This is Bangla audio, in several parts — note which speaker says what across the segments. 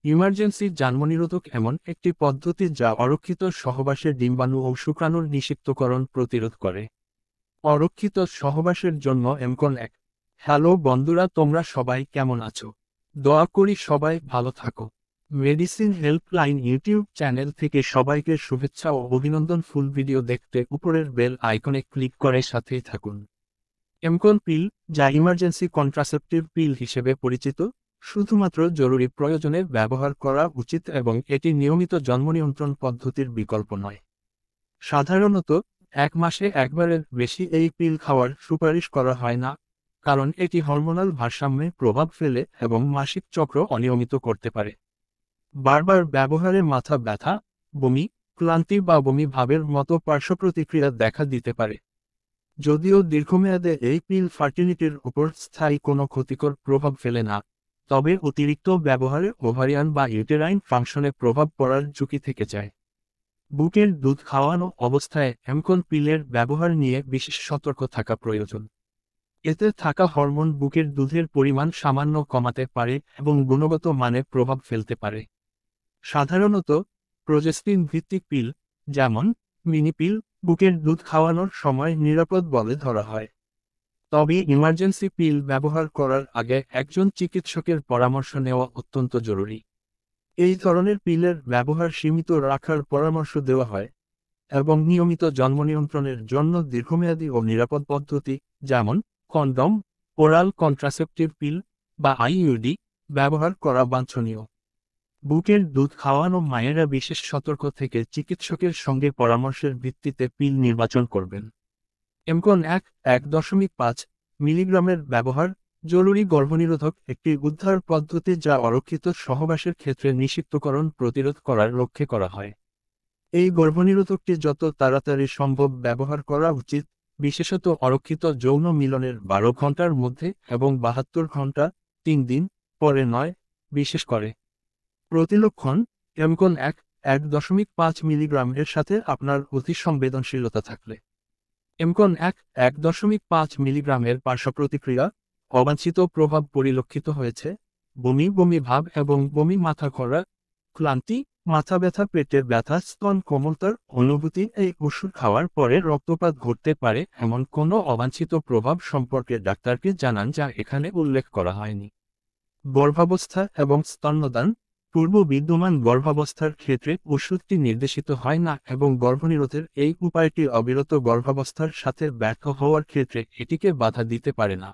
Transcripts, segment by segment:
Speaker 1: ইমার্জেন্সি জন্মনিরোধক এমন একটি পদ্ধতি যা অরক্ষিত সহবাসের ডিম্বাণু ও শুক্রাণুর নিষিক্তকরণ প্রতিরোধ করে। অরক্ষিত সহবাসের জন্য এমকন এক। হ্যালো বন্ধুরা, তোমরা সবাই কেমন আছো? দোয়া করি সবাই ভালো থাকো। মেডিসিন হেল্পলাইন ইউটিউব চ্যানেল থেকে সবাইকে শুভেচ্ছা ও অভিনন্দন। ফুল ভিডিও দেখতে উপরের বেল আইকনে ক্লিক করে সাথেই থাকুন। এমকন পিল, যা ইমার্জেন্সি কন্ট্রাসেপটিভ পিল হিসেবে পরিচিত, শুধুমাত্র জরুরি প্রয়োজনে ব্যবহার করা উচিত এবং এটি নিয়মিত জন্মনিয়ন্ত্রণ পদ্ধতির বিকল্প নয়। সাধারণত 1 মাসে একবারের বেশি এই পিল খাওয়ার সুপারিশ করা হয় না, কারণ এটি হরমোনাল ভারসাম্যে প্রভাব ফেলে এবং মাসিক চক্র অনিয়মিত করতে পারে। বারবার ব্যবহারে মাথা ব্যথা, বমি, ক্লান্তি বা বমি ভাবের মতো পার্শ্বপ্রতিক্রিয়া দেখা দিতে পারে। যদিও দীর্ঘমেয়াদে এই পিল ফার্টিলিটির উপর স্থায়ী কোনো ক্ষতিকর প্রভাব ফেলে না, তবে অতিরিক্ত ব্যবহারে ওভারিয়ান বা ইউটেরাইন ফাংশনে প্রভাব পড়ার ঝুঁকি থেকে যায়। বুকের দুধ খাওয়ানো অবস্থায় এমকন পিলের ব্যবহার নিয়ে বিশেষ সতর্ক থাকা প্রয়োজন। এতে থাকা হরমোন বুকের দুধের পরিমাণ সামান্য কমাতে পারে এবং গুণগত মানে প্রভাব ফেলতে পারে। সাধারণত প্রোজেস্টিন ভিত্তিক পিল, যেমন মিনি পিল, বুকের দুধ খাওয়ানোর সময় নিরাপদ বলে ধরা হয়। তবে ইমার্জেন্সি পিল ব্যবহার করার আগে একজন চিকিৎসকের পরামর্শ নেওয়া অত্যন্ত জরুরি। এই ধরনের পিলের ব্যবহার সীমিত রাখার পরামর্শ দেওয়া হয় এবং নিয়মিত জন্মনিয়ন্ত্রণের জন্য দীর্ঘমেয়াদী ও নিরাপদ পদ্ধতি, যেমন কন্ডম, ওরাল কন্ট্রাসেপটিভ পিল বা আইইউডি ব্যবহার করা বাঞ্ছনীয়। বুকের দুধ খাওয়ানো মায়েরা বিশেষ সতর্ক থেকে চিকিৎসকের সঙ্গে পরামর্শের ভিত্তিতে পিল নির্বাচন করবেন। এমকন 1.5 মিলিগ্রামের ব্যবহার জরুরি গর্ভনিরোধক একটি উদ্ধার পদ্ধতি যা অরক্ষিত সহবাসের ক্ষেত্রে নিষিক্তকরণ প্রতিরোধ করার লক্ষ্যে করা হয়। এই গর্ভনিরোধকটি যত তাড়াতাড়ি সম্ভব ব্যবহার করা উচিত, বিশেষত অরক্ষিত যৌন মিলনের 12 ঘন্টার মধ্যে এবং 72 ঘন্টা 3 দিন পরে নয়। বিশেষ করে প্রতিলক্ষণ, এমকন 1.5 মিলিগ্রাম এর সাথে আপনার অতি সংবেদনশীলতা থাকলে। এমকন 1.5 মিলিগ্রামের পার্শ্বপ্রতিক্রিয়া, অবাঞ্ছিত প্রভাব পরিলক্ষিত হয়েছে, বমি বমি ভাব এবং বমি, মাথা ঘোরা, ক্লান্তি, মাথা ব্যথা, পেটের ব্যথা, স্তন কোমলতার অনুভূতি। এই ওষুধ খাওয়ার পরে রক্তপাত ঘটতে পারে এমন কোনো অবাঞ্ছিত প্রভাব সম্পর্কে ডাক্তারকে জানান যা এখানে উল্লেখ করা হয়নি। গর্ভাবস্থা এবং স্তন্যদান, পূর্ব বিদ্যমান গর্ভাবস্থার ক্ষেত্রে ওষুধটি নির্দেশিত হয় না এবং গর্ভনিরোধের এই উপায়টি অবিরত গর্ভাবস্থার সাথে ব্যর্থ হওয়ার ক্ষেত্রে এটিকে বাধা দিতে পারে না।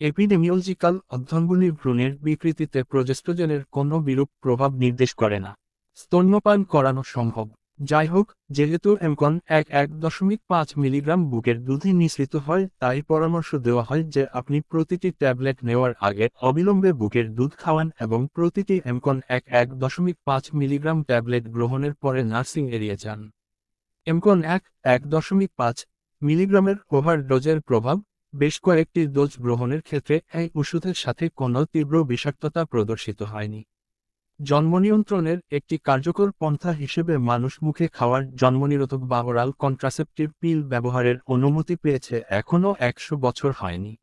Speaker 1: এপিডেমিওলজিক্যাল অধ্যয়নগুলি ভ্রূণের বিকৃতিতে প্রজেস্টোজেনের কোনো বিরূপ প্রভাব নির্দেশ করে না। স্তন্যপান করানো সম্ভব। যাই হোক, যেহেতু এমকন 1.5 মিলিগ্রাম বুকের দুধে নিঃসৃত হয়, তাই পরামর্শ দেওয়া হয় যে আপনি প্রতিটি ট্যাবলেট নেওয়ার আগে অবিলম্বে বুকের দুধ খাওয়ান এবং প্রতিটি এমকন 1.5 মিলিগ্রাম ট্যাবলেট গ্রহণের পরে নার্সিং এড়িয়ে যান। এমকন 1.5 মিলিগ্রামের ওভারডোজের প্রভাব, বেশ কয়েকটি ডোজ গ্রহণের ক্ষেত্রে এই ওষুধের সাথে কোনো তীব্র বিষাক্ততা প্রদর্শিত হয়নি। জন্মনিয়ন্ত্রণের একটি কার্যকর পন্থা হিসেবে মানুষ মুখে খাওয়ার জন্মনিরোধক বা ওরাল কন্ট্রাসেপটিভ পিল ব্যবহারের অনুমতি পেয়েছে এখনও 100 বছর হয়নি।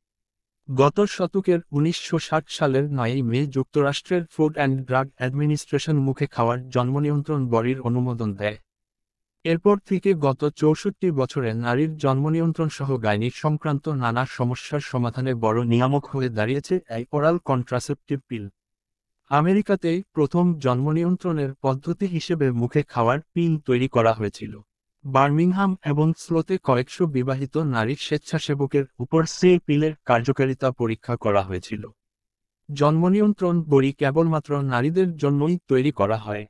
Speaker 1: গত শতকের 1960 সালের 9 মে যুক্তরাষ্ট্রের ফুড অ্যান্ড ড্রাগ অ্যাডমিনিস্ট্রেশন মুখে খাওয়ার জন্মনিয়ন্ত্রণ বডির অনুমোদন দেয়। এরপর থেকে গত 64 বছরে নারীর জন্মনিয়ন্ত্রণ সহ গাইনিক সংক্রান্ত নানা সমস্যার সমাধানে বড় নিয়ামক হয়ে দাঁড়িয়েছে এই ওরাল কন্ট্রাসেপটিভ পিল। আমেরিকাতেই প্রথম জন্মনিয়ন্ত্রণের পদ্ধতি হিসেবে মুখে খাওয়ার পিল তৈরি করা হয়েছিল। বার্মিংহাম এবং স্লোতে কয়েকশো বিবাহিত নারীর স্বেচ্ছাসেবকের উপর সেই পিলের কার্যকারিতা পরীক্ষা করা হয়েছিল। জন্মনিয়ন্ত্রণ বড়ি কেবলমাত্র নারীদের জন্যই তৈরি করা হয়।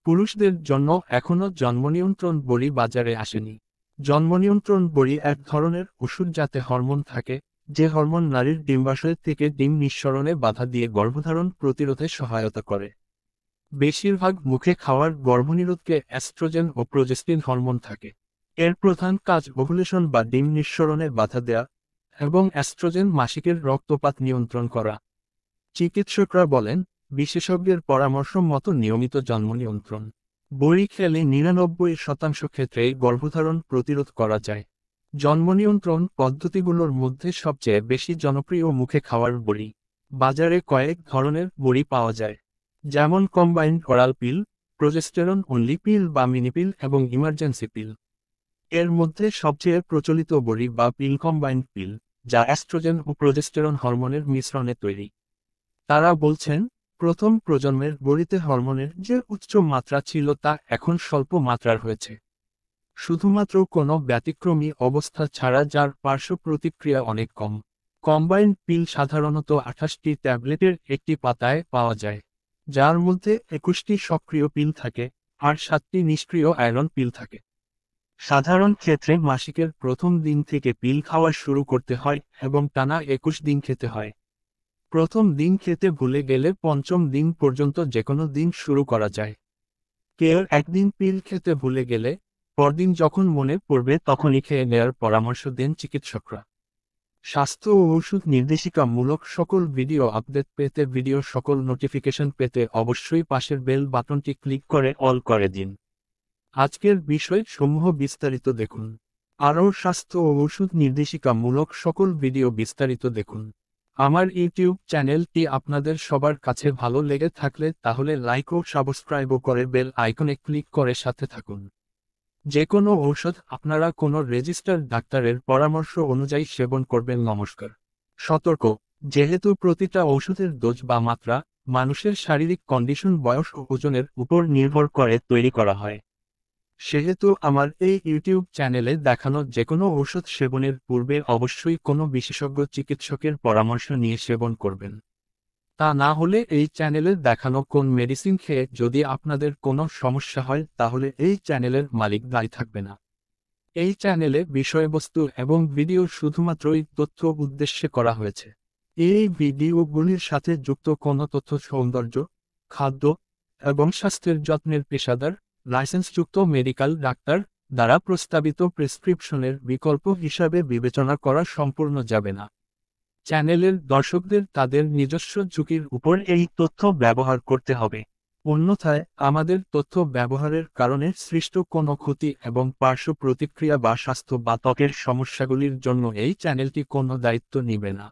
Speaker 1: পুরুষদের জন্য এখনও জন্মনিয়ন্ত্রণ বড়ি বাজারে আসেনি। জন্মনিয়ন্ত্রণ বড়ি এক ধরনের ওষুধ যাতে হরমোন থাকে, যে হরমোন নারীর ডিম্বাশয় থেকে ডিম নিঃসরণে বাধা দিয়ে গর্ভধারণ প্রতিরোধে সহায়তা করে। বেশিরভাগ মুখে খাওয়ার গর্ভনিরোধকে অ্যাস্ট্রোজেন ও প্রোজেস্টিন হরমোন থাকে। এর প্রধান কাজ ওভুলেশন বা ডিম নিঃসরণে বাধা দেয়া এবং অ্যাস্ট্রোজেন মাসিকের রক্তপাত নিয়ন্ত্রণ করা। চিকিৎসকরা বলেন, বিশেষজ্ঞের পরামর্শ মতো নিয়মিত জন্মনিয়ন্ত্রণ বড়ি খেলে 99% ক্ষেত্রেই গর্ভধারণ প্রতিরোধ করা যায়। জন্মনিয়ন্ত্রণ পদ্ধতিগুলোর মধ্যে সবচেয়ে বেশি জনপ্রিয় মুখে খাওয়ার বড়ি। বাজারে কয়েক ধরনের বড়ি পাওয়া যায়। যেমন কম্বাইন্ড অরাল পিল, প্রজেস্টেরন অনলি পিল বা মিনি পিল এবং ইমার্জেন্সি পিল। এর মধ্যে সবচেয়ে প্রচলিত বড়ি বা পিল কম্বাইন্ড পিল, যা অ্যাস্ট্রোজেন ও প্রজেস্টেরন হরমোনের মিশ্রণে তৈরি। তারা বলছেন, প্রথম প্রজন্মের বড়িতে হরমোনের যে উচ্চ মাত্রা ছিল তা এখন স্বল্প মাত্রার হয়েছে, শুধুমাত্র কোনো ব্যতিক্রমী অবস্থা ছাড়া যার পার্শ্ব প্রতিক্রিয়া অনেক কম। কম্বাইন্ড পিল সাধারণত 28টি ট্যাবলেটের একটি পাতায় পাওয়া যায়, যার মধ্যে 21টি সক্রিয় পিল থাকে আর 7টি নিষ্ক্রিয় আয়রন পিল থাকে। সাধারণ ক্ষেত্রে মাসিকের প্রথম দিন থেকে পিল খাওয়া শুরু করতে হয় এবং টানা 21 দিন খেতে হয়। প্রথম দিন খেতে ভুলে গেলে পঞ্চম দিন পর্যন্ত যেকোনো দিন শুরু করা যায়। কেউ একদিন পিল খেতে ভুলে গেলে পরদিন যখন মনে পড়বে তখনই খেয়ে নেয়ার পরামর্শ দেন চিকিৎসকরা। স্বাস্থ্য ও ওষুধ নির্দেশিকামূলক সকল ভিডিও আপডেট পেতে, ভিডিও সকল নোটিফিকেশন পেতে অবশ্যই পাশের বেল বাটনটি ক্লিক করে অল করে দিন। আজকের বিষয় সমূহ বিস্তারিত দেখুন। আরও স্বাস্থ্য ও ওষুধ নির্দেশিকামূলক সকল ভিডিও বিস্তারিত দেখুন। আমার ইউটিউব চ্যানেলটি আপনাদের সবার কাছে ভালো লেগে থাকলে তাহলে লাইক ও সাবস্ক্রাইব করে বেল আইকনে ক্লিক করে সাথে থাকুন। যে কোনো ঔষধ আপনারা কোনো রেজিস্টার্ড ডাক্তারের পরামর্শ অনুযায়ী সেবন করবেন। নমস্কার। সতর্ক, যেহেতু প্রতিটা ঔষধের ডোজ বা মাত্রা মানুষের শারীরিক কন্ডিশন, বয়স ও ওজনের উপর নির্ভর করে তৈরি করা হয়, সেহেতু আমার এই ইউটিউব চ্যানেলে দেখানো যেকোনো ঔষধ সেবনের পূর্বে অবশ্যই কোনো বিশেষজ্ঞ চিকিৎসকের পরামর্শ নিয়ে সেবন করবেন। তা না হলে এই চ্যানেলে দেখানো কোন মেডিসিন খেয়ে যদি আপনাদের কোনো সমস্যা হয় তাহলে এই চ্যানেলের মালিক দায়ী থাকবে না। এই চ্যানেলে বিষয়বস্তু এবং ভিডিও শুধুমাত্রই তথ্য উদ্দেশ্যে করা হয়েছে। এই ভিডিওগুলির সাথে যুক্ত কোনো তথ্য সৌন্দর্য, খাদ্য এবং স্বাস্থ্যের যত্নের পেশাদার, লাইসেন্সযুক্ত মেডিকেল ডাক্তার দ্বারা প্রস্তাবিত প্রেসক্রিপশনের বিকল্প হিসাবে বিবেচনা করা সম্পূর্ণ যাবে না। চ্যানেলের দর্শকদের তাদের নিজস্ব ঝুঁকির উপর এই তথ্য ব্যবহার করতে হবে। অন্যথায় আমাদের তথ্য ব্যবহারের কারণে সৃষ্ট কোনো ক্ষতি এবং পার্শ্ব প্রতিক্রিয়া বা স্বাস্থ্য বা ত্বকের সমস্যাগুলির জন্য এই চ্যানেলটি কোনো দায়িত্ব নেবে না।